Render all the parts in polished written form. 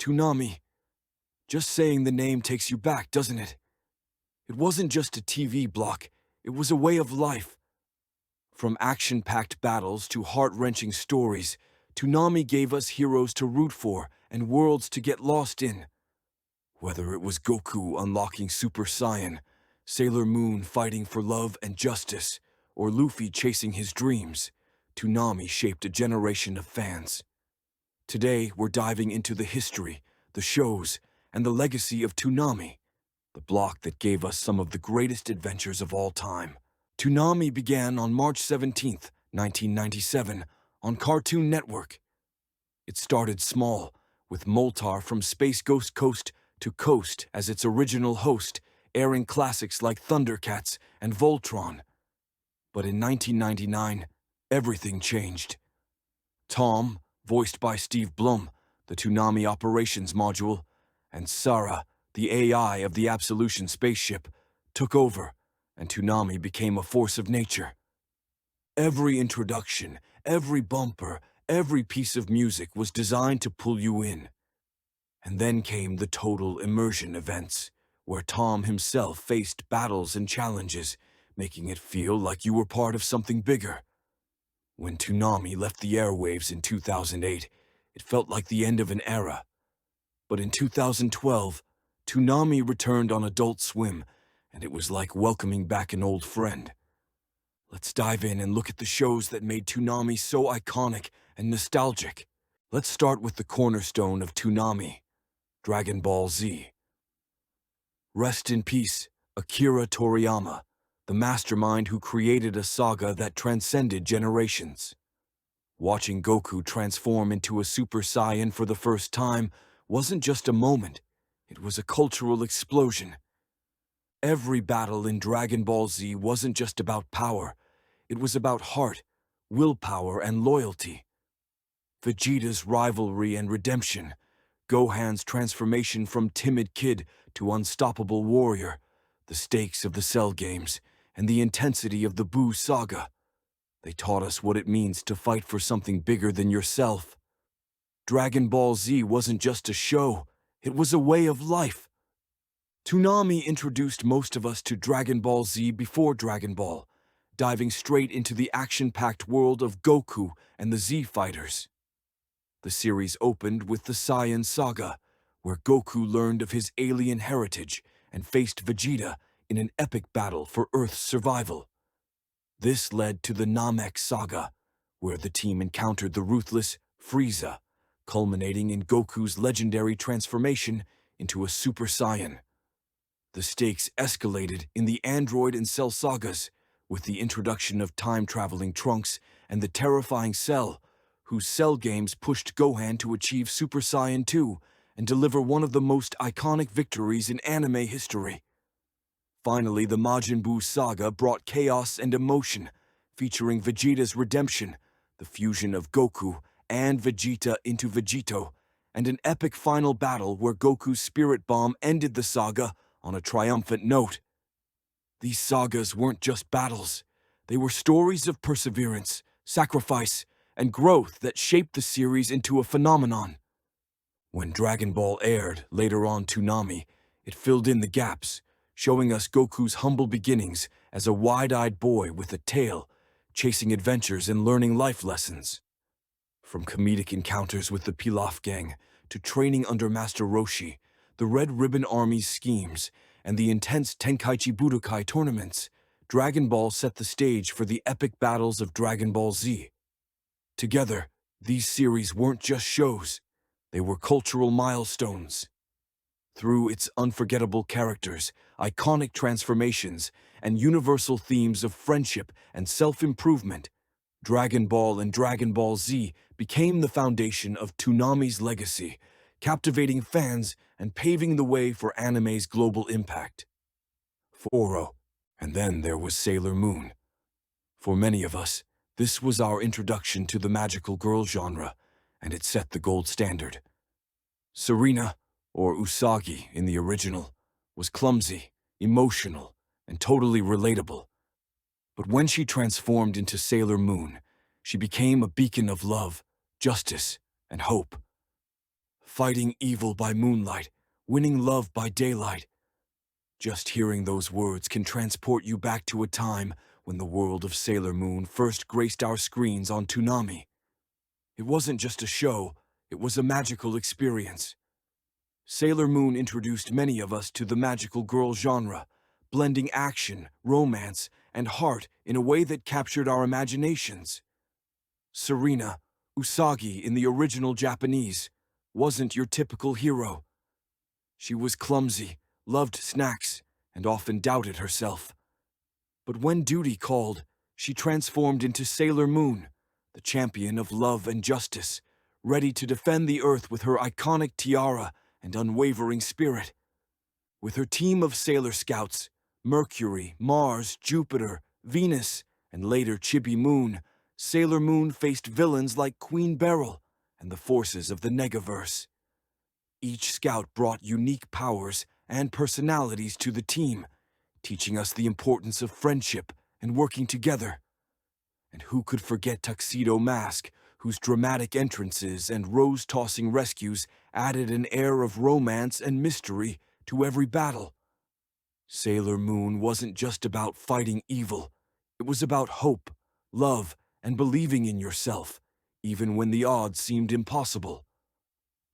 Toonami. Just saying the name takes you back, doesn't it? It wasn't just a TV block, it was a way of life. From action-packed battles to heart-wrenching stories, Toonami gave us heroes to root for and worlds to get lost in. Whether it was Goku unlocking Super Saiyan, Sailor Moon fighting for love and justice, or Luffy chasing his dreams, Toonami shaped a generation of fans. Today, we're diving into the history, the shows, and the legacy of Toonami, the block that gave us some of the greatest adventures of all time. Toonami began on March 17, 1997, on Cartoon Network. It started small, with Moltar from Space Ghost Coast to Coast as its original host, airing classics like Thundercats and Voltron. But in 1999, everything changed. Tom, voiced by Steve Blum, the Toonami operations module, and Sarah, the AI of the Absolution spaceship, took over, and Toonami became a force of nature. Every introduction, every bumper, every piece of music was designed to pull you in. And then came the total immersion events, where Tom himself faced battles and challenges, making it feel like you were part of something bigger. When Toonami left the airwaves in 2008, it felt like the end of an era. But in 2012, Toonami returned on Adult Swim, and it was like welcoming back an old friend. Let's dive in and look at the shows that made Toonami so iconic and nostalgic. Let's start with the cornerstone of Toonami, Dragon Ball Z. Rest in peace, Akira Toriyama, the mastermind who created a saga that transcended generations. Watching Goku transform into a Super Saiyan for the first time wasn't just a moment, it was a cultural explosion. Every battle in Dragon Ball Z wasn't just about power, it was about heart, willpower, and loyalty. Vegeta's rivalry and redemption, Gohan's transformation from timid kid to unstoppable warrior, the stakes of the Cell games, and the intensity of the Buu saga. They taught us what it means to fight for something bigger than yourself. Dragon Ball Z wasn't just a show, it was a way of life. Toonami introduced most of us to Dragon Ball Z before Dragon Ball, diving straight into the action-packed world of Goku and the Z Fighters. The series opened with the Saiyan Saga, where Goku learned of his alien heritage and faced Vegeta in an epic battle for Earth's survival. This led to the Namek Saga, where the team encountered the ruthless Frieza, culminating in Goku's legendary transformation into a Super Saiyan. The stakes escalated in the Android and Cell sagas, with the introduction of time-traveling Trunks and the terrifying Cell, whose Cell games pushed Gohan to achieve Super Saiyan 2 and deliver one of the most iconic victories in anime history. Finally, the Majin Buu saga brought chaos and emotion, featuring Vegeta's redemption, the fusion of Goku and Vegeta into Vegito, and an epic final battle where Goku's Spirit Bomb ended the saga on a triumphant note. These sagas weren't just battles, they were stories of perseverance, sacrifice, and growth that shaped the series into a phenomenon. When Dragon Ball aired later on Toonami, it filled in the gaps, showing us Goku's humble beginnings as a wide-eyed boy with a tail, chasing adventures and learning life lessons. From comedic encounters with the Pilaf Gang to training under Master Roshi, the Red Ribbon Army's schemes, and the intense Tenkaichi Budokai tournaments, Dragon Ball set the stage for the epic battles of Dragon Ball Z. Together, these series weren't just shows, they were cultural milestones. Through its unforgettable characters, iconic transformations, and universal themes of friendship and self-improvement, Dragon Ball and Dragon Ball Z became the foundation of Toonami's legacy, captivating fans and paving the way for anime's global impact. And then there was Sailor Moon. For many of us, this was our introduction to the magical girl genre, and it set the gold standard. Serena, or Usagi in the original, was clumsy, emotional, and totally relatable. But when she transformed into Sailor Moon, she became a beacon of love, justice, and hope. fighting evil by moonlight, winning love by daylight. Just hearing those words can transport you back to a time when the world of Sailor Moon first graced our screens on Toonami. It wasn't just a show, it was a magical experience. Sailor Moon introduced many of us to the magical girl genre, blending action, romance, and heart in a way that captured our imaginations. Serena, Usagi in the original Japanese, wasn't your typical hero. She was clumsy, loved snacks, and often doubted herself. But when duty called, she transformed into Sailor Moon, the champion of love and justice, ready to defend the Earth with her iconic tiara and unwavering spirit. With her team of Sailor Scouts, Mercury, Mars, Jupiter, Venus, and later Chibi Moon, Sailor Moon faced villains like Queen Beryl and the forces of the Negaverse. Each scout brought unique powers and personalities to the team, teaching us the importance of friendship and working together. And who could forget Tuxedo Mask, whose dramatic entrances and rose-tossing rescues added an air of romance and mystery to every battle. Sailor Moon wasn't just about fighting evil. It was about hope, love, and believing in yourself, even when the odds seemed impossible.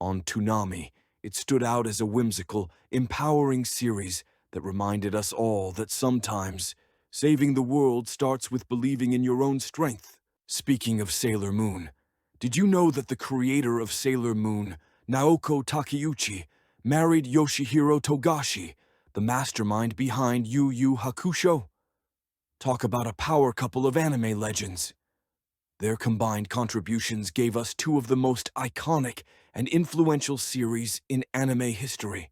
On Toonami, it stood out as a whimsical, empowering series that reminded us all that sometimes saving the world starts with believing in your own strength. Speaking of Sailor Moon, did you know that the creator of Sailor Moon, Naoko Takeuchi, married Yoshihiro Togashi, the mastermind behind YuYu Hakusho? Talk about a power couple of anime legends. Their combined contributions gave us two of the most iconic and influential series in anime history.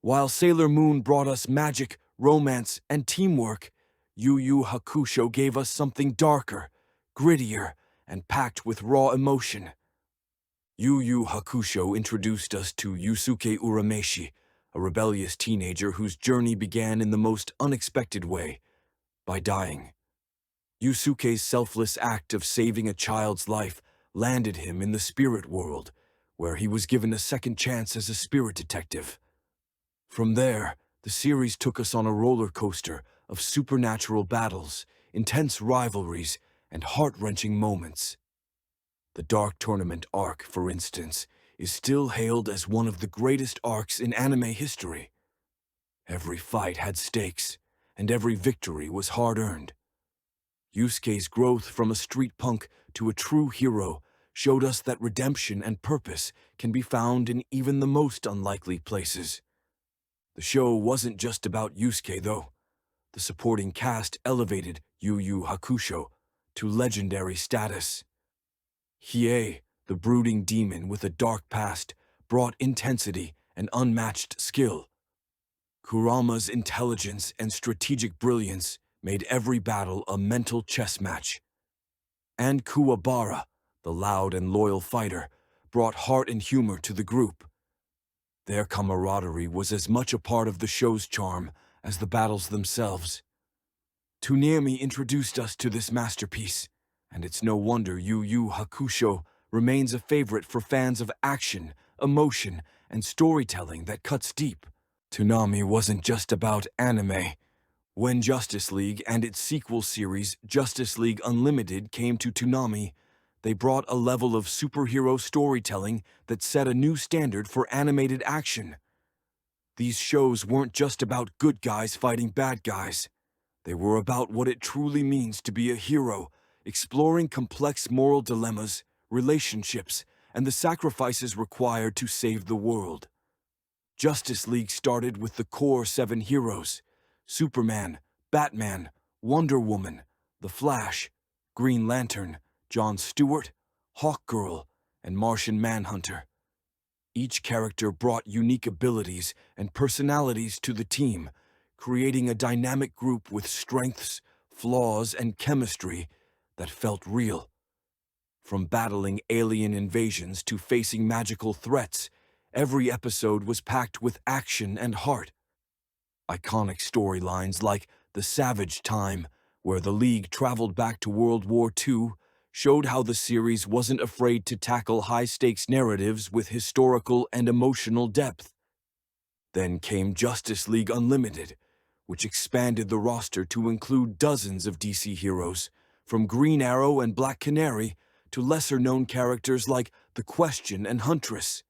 While Sailor Moon brought us magic, romance, and teamwork, YuYu Hakusho gave us something darker, grittier, and packed with raw emotion. YuYu Hakusho introduced us to Yusuke Urameshi, a rebellious teenager whose journey began in the most unexpected way, by dying. Yusuke's selfless act of saving a child's life landed him in the spirit world, where he was given a second chance as a spirit detective. From there, the series took us on a roller coaster of supernatural battles, intense rivalries, and heart-wrenching moments. The Dark Tournament arc, for instance, is still hailed as one of the greatest arcs in anime history. Every fight had stakes, and every victory was hard-earned. Yusuke's growth from a street punk to a true hero showed us that redemption and purpose can be found in even the most unlikely places. The show wasn't just about Yusuke, though. The supporting cast elevated YuYu Hakusho to legendary status. Hiei, the brooding demon with a dark past, brought intensity and unmatched skill. Kurama's intelligence and strategic brilliance made every battle a mental chess match. And Kuwabara, the loud and loyal fighter, brought heart and humor to the group. Their camaraderie was as much a part of the show's charm as the battles themselves. Toonami introduced us to this masterpiece, and it's no wonder YuYu Hakusho remains a favorite for fans of action, emotion, and storytelling that cuts deep. Toonami wasn't just about anime. When Justice League and its sequel series, Justice League Unlimited, came to Toonami, they brought a level of superhero storytelling that set a new standard for animated action. These shows weren't just about good guys fighting bad guys. They were about what it truly means to be a hero, exploring complex moral dilemmas, relationships, and the sacrifices required to save the world. Justice League started with the core 7 heroes: Superman, Batman, Wonder Woman, The Flash, Green Lantern, Jon Stewart, Hawkgirl, and Martian Manhunter. Each character brought unique abilities and personalities to the team, creating a dynamic group with strengths, flaws, and chemistry that felt real. From battling alien invasions to facing magical threats, every episode was packed with action and heart. Iconic storylines like The Savage Time, where the League traveled back to World War II, showed how the series wasn't afraid to tackle high-stakes narratives with historical and emotional depth. Then came Justice League Unlimited, which expanded the roster to include dozens of DC heroes, from Green Arrow and Black Canary to lesser-known characters like The Question and Huntress.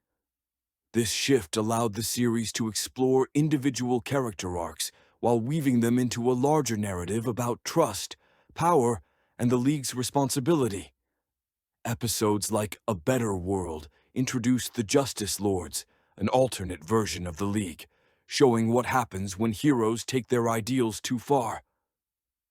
This shift allowed the series to explore individual character arcs while weaving them into a larger narrative about trust, power, and the League's responsibility. Episodes like A Better World introduced the Justice Lords, an alternate version of the League, showing what happens when heroes take their ideals too far.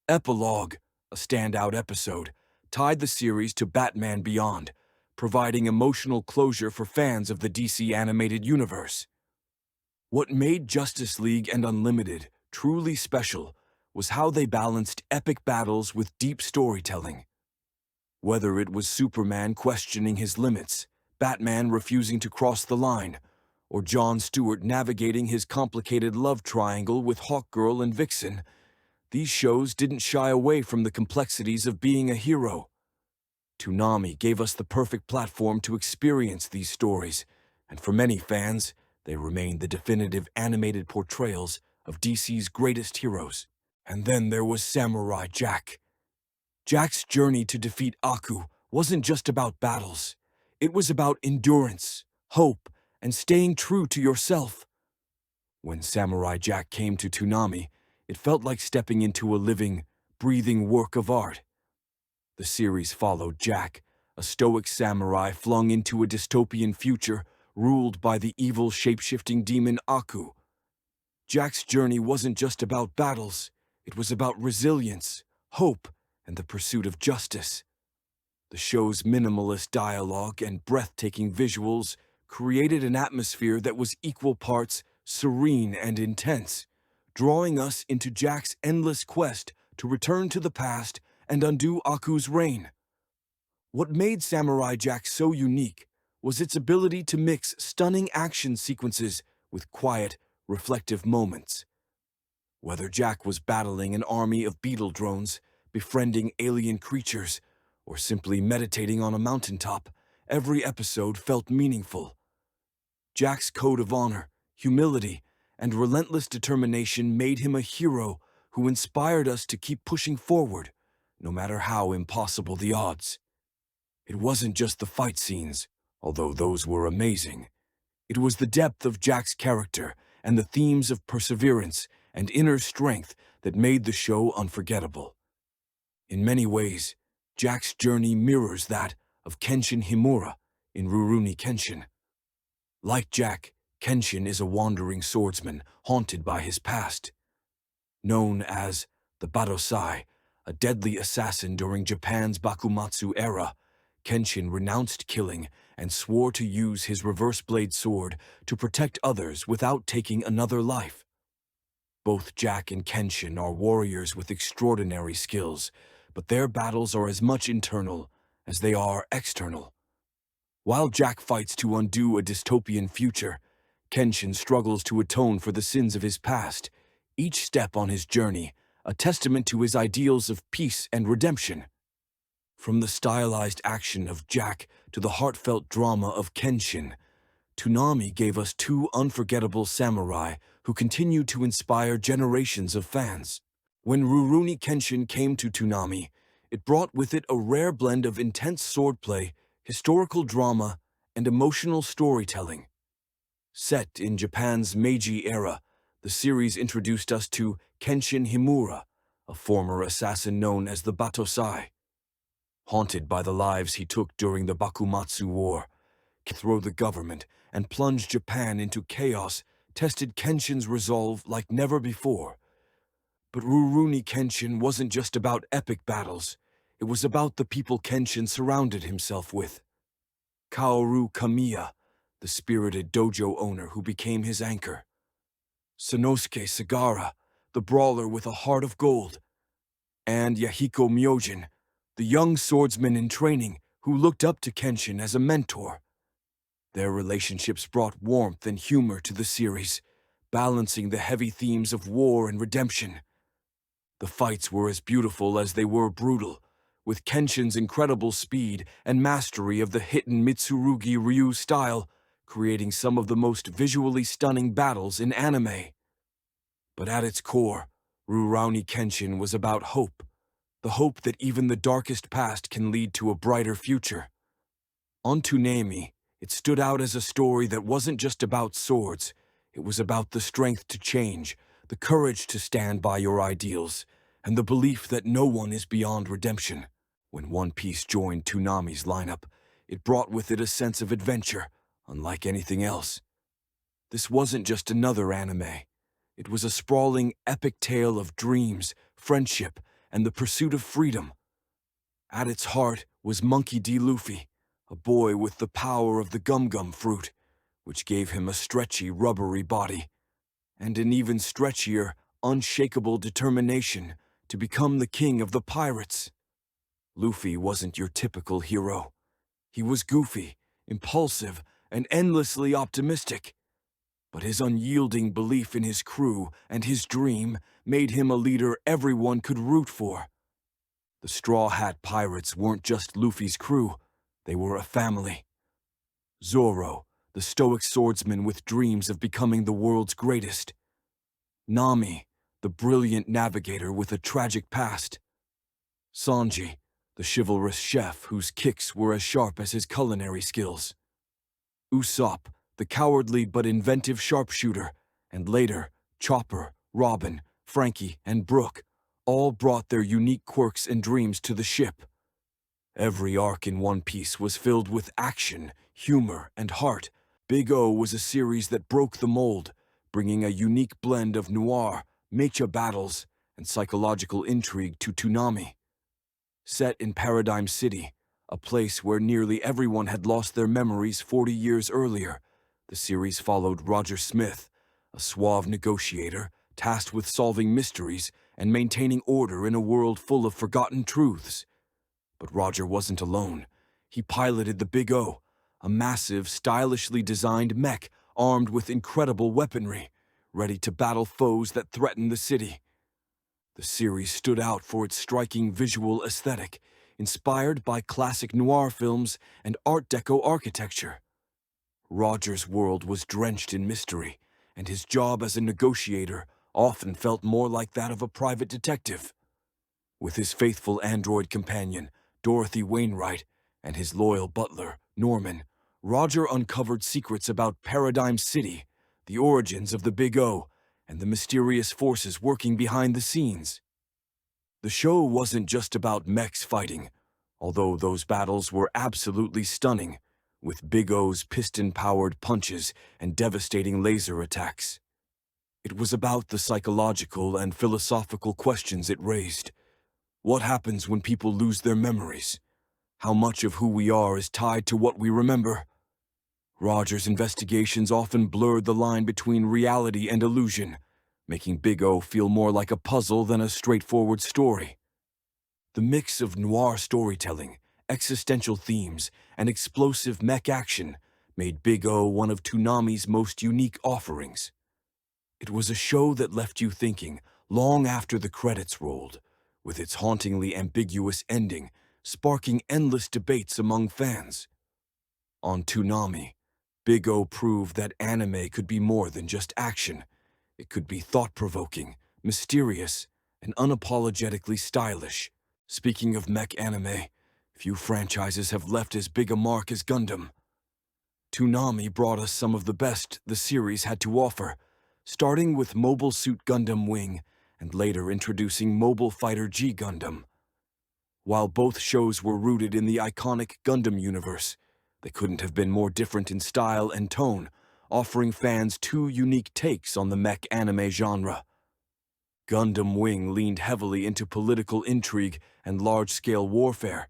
Epilogue, a standout episode, tied the series to Batman Beyond, providing emotional closure for fans of the DC animated universe. What made Justice League and Unlimited truly special was how they balanced epic battles with deep storytelling. Whether it was Superman questioning his limits, Batman refusing to cross the line, or Jon Stewart navigating his complicated love triangle with Hawkgirl and Vixen, these shows didn't shy away from the complexities of being a hero. Toonami gave us the perfect platform to experience these stories, and for many fans, they remain the definitive animated portrayals of DC's greatest heroes. And then there was Samurai Jack. Jack's journey to defeat Aku wasn't just about battles. It was about endurance, hope, and staying true to yourself. When Samurai Jack came to Toonami, it felt like stepping into a living, breathing work of art. The series followed Jack, a stoic samurai flung into a dystopian future ruled by the evil shape-shifting demon Aku. Jack's journey wasn't just about battles, it was about resilience, hope, and the pursuit of justice. The show's minimalist dialogue and breathtaking visuals created an atmosphere that was equal parts serene and intense, drawing us into Jack's endless quest to return to the past and undo Aku's reign. What made Samurai Jack so unique was its ability to mix stunning action sequences with quiet, reflective moments. Whether Jack was battling an army of beetle drones, befriending alien creatures, or simply meditating on a mountaintop, every episode felt meaningful. Jack's code of honor, humility, and relentless determination made him a hero who inspired us to keep pushing forward, no matter how impossible the odds. It wasn't just the fight scenes, although those were amazing. It was the depth of Jack's character and the themes of perseverance and inner strength that made the show unforgettable. In many ways, Jack's journey mirrors that of Kenshin Himura in Rurouni Kenshin. Like Jack, Kenshin is a wandering swordsman haunted by his past. Known as the Batosai, a deadly assassin during Japan's Bakumatsu era, Kenshin renounced killing and swore to use his reverse blade sword to protect others without taking another life. Both Jack and Kenshin are warriors with extraordinary skills, but their battles are as much internal as they are external. While Jack fights to undo a dystopian future, Kenshin struggles to atone for the sins of his past, each step on his journey a testament to his ideals of peace and redemption. From the stylized action of Jack to the heartfelt drama of Kenshin, Toonami gave us two unforgettable samurai who continue to inspire generations of fans. When Rurouni Kenshin came to Toonami, it brought with it a rare blend of intense swordplay, historical drama, and emotional storytelling. Set in Japan's Meiji era, the series introduced us to Kenshin Himura, a former assassin known as the Batosai. Haunted by the lives he took during the Bakumatsu War, throw the government and plunge Japan into chaos tested Kenshin's resolve like never before. But Rurouni Kenshin wasn't just about epic battles, it was about the people Kenshin surrounded himself with. Kaoru Kamiya, the spirited dojo owner who became his anchor. Sanosuke Sagara, the brawler with a heart of gold. And Yahiko Myojin, the young swordsman in training who looked up to Kenshin as a mentor. Their relationships brought warmth and humor to the series, balancing the heavy themes of war and redemption. The fights were as beautiful as they were brutal, with Kenshin's incredible speed and mastery of the hidden Mitsurugi Ryu style, creating some of the most visually stunning battles in anime. But at its core, Rurouni Kenshin was about hope, the hope that even the darkest past can lead to a brighter future. On Toonami, it stood out as a story that wasn't just about swords, it was about the strength to change, the courage to stand by your ideals, and the belief that no one is beyond redemption. When One Piece joined Toonami's lineup, it brought with it a sense of adventure, unlike anything else. This wasn't just another anime. It was a sprawling, epic tale of dreams, friendship, and the pursuit of freedom. At its heart was Monkey D. Luffy, a boy with the power of the Gum fruit, which gave him a stretchy, rubbery body, and an even stretchier, unshakable determination to become the king of the pirates. Luffy wasn't your typical hero. He was goofy, impulsive, and endlessly optimistic. But his unyielding belief in his crew and his dream made him a leader everyone could root for. The Straw Hat Pirates weren't just Luffy's crew, they were a family. Zoro, the stoic swordsman with dreams of becoming the world's greatest. Nami, the brilliant navigator with a tragic past. Sanji, the chivalrous chef whose kicks were as sharp as his culinary skills. Usopp, the cowardly but inventive sharpshooter, and later, Chopper, Robin, Frankie, and Brooke, all brought their unique quirks and dreams to the ship. Every arc in One Piece was filled with action, humor, and heart. Big O was a series that broke the mold, bringing a unique blend of noir, mecha battles, and psychological intrigue to Toonami. Set in Paradigm City, a place where nearly everyone had lost their memories 40 years earlier, the series followed Roger Smith, a suave negotiator tasked with solving mysteries and maintaining order in a world full of forgotten truths. But Roger wasn't alone. He piloted the Big O, a massive, stylishly designed mech armed with incredible weaponry, ready to battle foes that threatened the city. The series stood out for its striking visual aesthetic, inspired by classic noir films and Art Deco architecture. Roger's world was drenched in mystery, and his job as a negotiator often felt more like that of a private detective. With his faithful android companion, Dorothy Wainwright, and his loyal butler, Norman, Roger uncovered secrets about Paradigm City, the origins of the Big O, and the mysterious forces working behind the scenes. The show wasn't just about mechs fighting, although those battles were absolutely stunning, with Big O's piston-powered punches and devastating laser attacks. It was about the psychological and philosophical questions it raised. What happens when people lose their memories? How much of who we are is tied to what we remember? Roger's investigations often blurred the line between reality and illusion, making Big O feel more like a puzzle than a straightforward story. The mix of noir storytelling, existential themes, and explosive mech action made Big O one of Toonami's most unique offerings. It was a show that left you thinking long after the credits rolled, with its hauntingly ambiguous ending sparking endless debates among fans. On Toonami, Big O proved that anime could be more than just action. It could be thought-provoking, mysterious, and unapologetically stylish. Speaking of mech anime, few franchises have left as big a mark as Gundam. Toonami brought us some of the best the series had to offer, starting with Mobile Suit Gundam Wing and later introducing Mobile Fighter G Gundam. While both shows were rooted in the iconic Gundam universe, they couldn't have been more different in style and tone, offering fans two unique takes on the mech anime genre. Gundam Wing leaned heavily into political intrigue and large-scale warfare,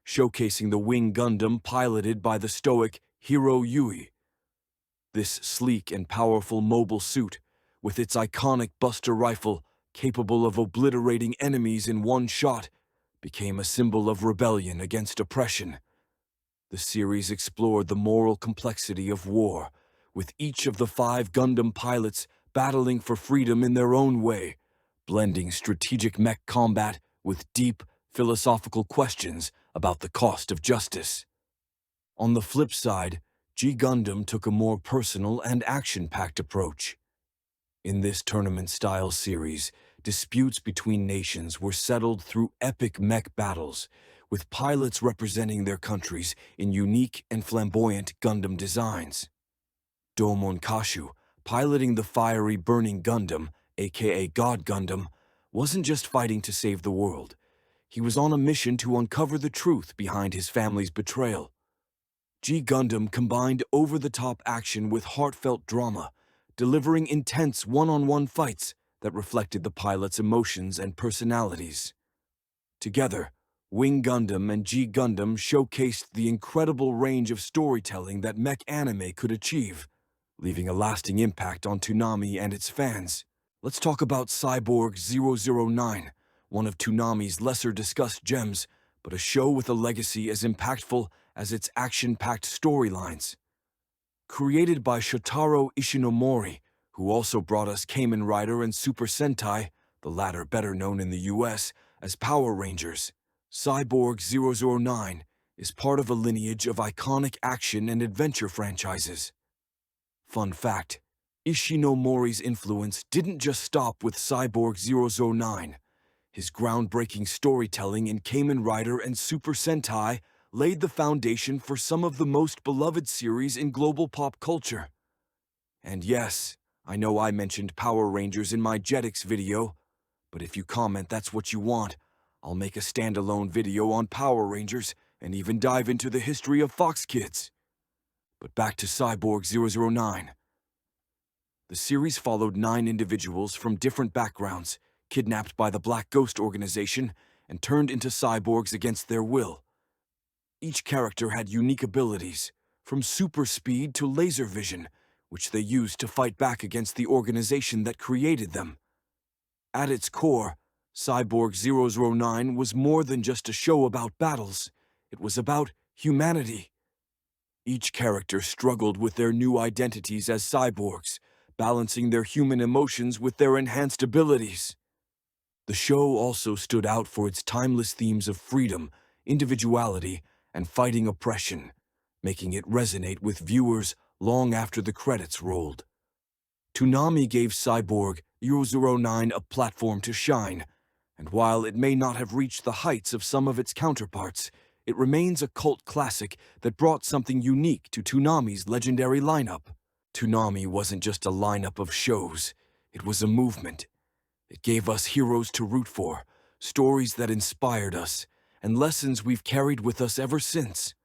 showcasing the Wing Gundam piloted by the stoic hero Yui. This sleek and powerful mobile suit, with its iconic Buster rifle capable of obliterating enemies in one shot, became a symbol of rebellion against oppression. The series explored the moral complexity of war, with each of the 5 Gundam pilots battling for freedom in their own way, blending strategic mech combat with deep, philosophical questions about the cost of justice. On the flip side, G Gundam took a more personal and action-packed approach. In this tournament-style series, disputes between nations were settled through epic mech battles, with pilots representing their countries in unique and flamboyant Gundam designs. Domon Kashu, piloting the fiery burning Gundam, aka God Gundam, wasn't just fighting to save the world. He was on a mission to uncover the truth behind his family's betrayal. G Gundam combined over-the-top action with heartfelt drama, delivering intense one-on-one fights that reflected the pilot's emotions and personalities. Together, Wing Gundam and G Gundam showcased the incredible range of storytelling that mech anime could achieve, leaving a lasting impact on Toonami and its fans. Let's talk about Cyborg 009, one of Toonami's lesser-discussed gems, but a show with a legacy as impactful as its action-packed storylines. Created by Shotaro Ishinomori, who also brought us Kamen Rider and Super Sentai, the latter better known in the US as Power Rangers, Cyborg 009 is part of a lineage of iconic action and adventure franchises. Fun fact, Ishinomori's influence didn't just stop with Cyborg 009. His groundbreaking storytelling in Kamen Rider and Super Sentai laid the foundation for some of the most beloved series in global pop culture. And yes, I know I mentioned Power Rangers in my Jetix video, but if you comment that's what you want, I'll make a standalone video on Power Rangers and even dive into the history of Fox Kids. But back to Cyborg 009. The series followed 9 individuals from different backgrounds, kidnapped by the Black Ghost organization and turned into cyborgs against their will. Each character had unique abilities, from super speed to laser vision, which they used to fight back against the organization that created them. At its core, Cyborg 009 was more than just a show about battles. It was about humanity. Each character struggled with their new identities as cyborgs, balancing their human emotions with their enhanced abilities. The show also stood out for its timeless themes of freedom, individuality, and fighting oppression, making it resonate with viewers long after the credits rolled. Toonami gave Cyborg 009 a platform to shine, and while it may not have reached the heights of some of its counterparts, it remains a cult classic that brought something unique to Toonami's legendary lineup. Toonami wasn't just a lineup of shows, it was a movement. It gave us heroes to root for, stories that inspired us, and lessons we've carried with us ever since.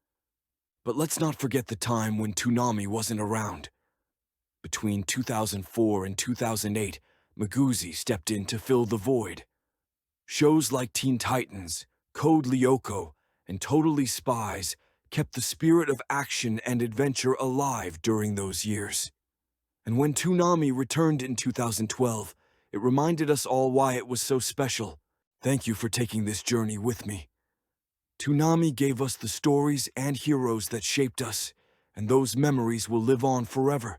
But let's not forget the time when Toonami wasn't around. Between 2004 and 2008, Maguzi stepped in to fill the void. Shows like Teen Titans, Code Lyoko, and Totally Spies kept the spirit of action and adventure alive during those years. And when Toonami returned in 2012, it reminded us all why it was so special. Thank you for taking this journey with me. Toonami gave us the stories and heroes that shaped us, and those memories will live on forever.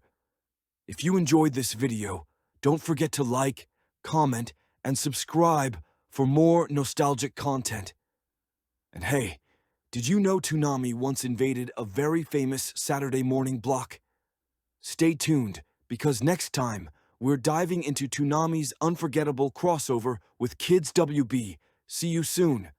If you enjoyed this video, don't forget to like, comment, and subscribe for more nostalgic content. And hey, did you know Toonami once invaded a very famous Saturday morning block? Stay tuned, because next time, we're diving into Toonami's unforgettable crossover with Kids WB. See you soon.